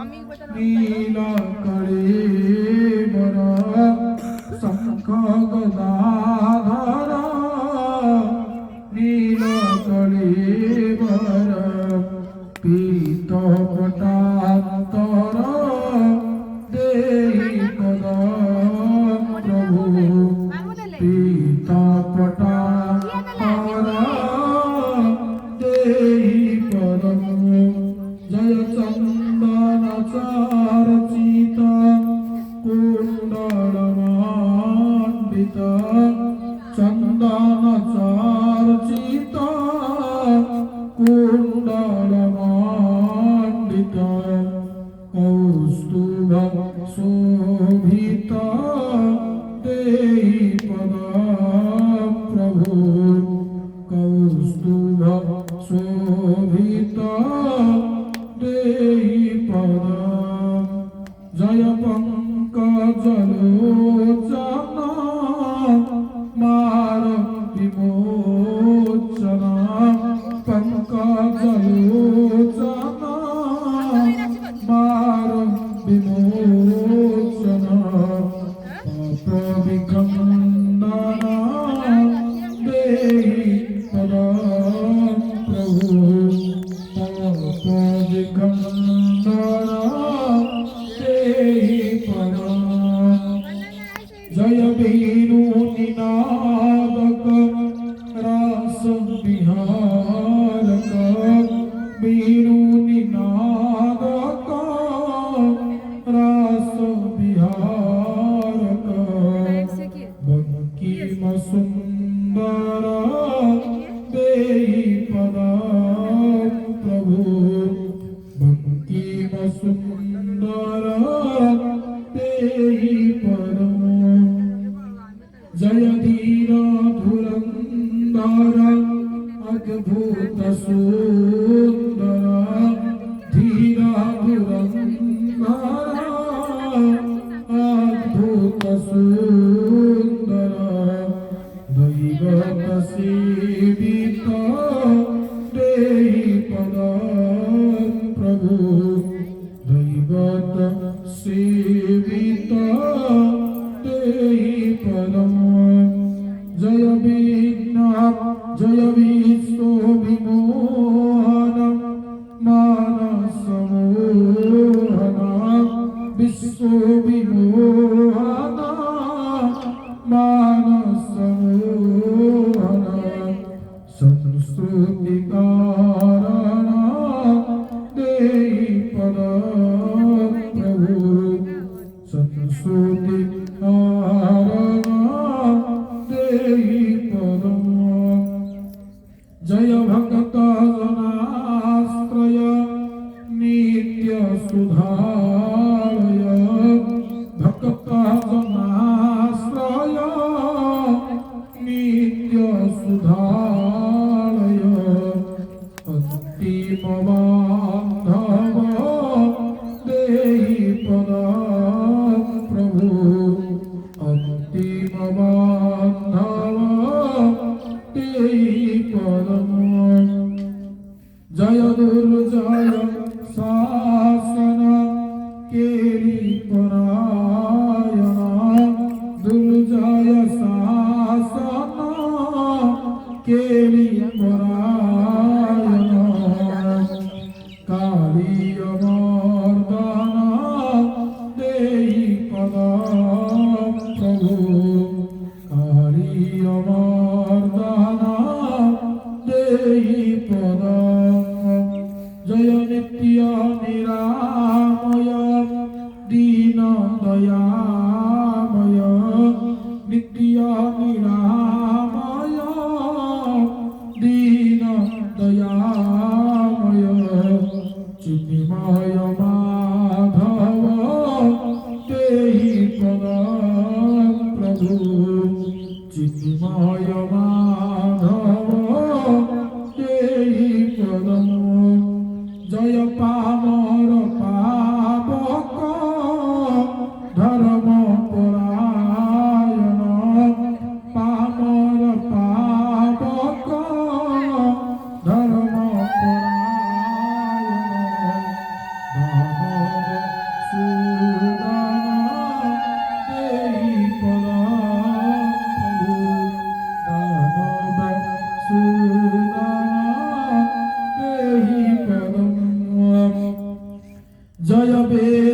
नीलकळीवर शंख गदाधर नीलकळीवर पीतपटात्तर देहि पद प्रभु पीतपटात्तर देहि पदम् जय चंदनचार्चित कुंडलमण्डित चंदनचार्चित कुंडलमण्डित कौस्तुभ शोभित देहि पद प्रभु कौस्तुभ शोभित देहि पद जय पंकजलोचन मार विमोचन पंकजलोचन मार विमोचन पाप विखंडन देहि पद प्रभु पाप विखंडन देहि पद जय वेणु निनादक रास विहारक वेणु निनादक रास विहारक बंकिम सुंदर देहि पद प्रभु बंकिम सुंदर देहि पद जय धीर धुरंधर अद्भुत सुंदर धीर धुरंधर अद्भुत सुंदर दैवत सेवित देहि पद प्रभु दैवत सेवित देहि पदम् जय विघ्न जय विश्वविमोहन मानसमोहन विश्वविमोहन मानसमोहन संस्तुतिकारण देहि पद प्रभु संस्तुतिकारण देहि पदम् जय भक्त जनाश्रय नित्य सुधारय भक्त जनाश्रय नित्य सुधारय अंतिम बांधव देहि पद प्रभु अंतिम बांधव देहि पदम् जय दुर्जय शासन के জয় বীর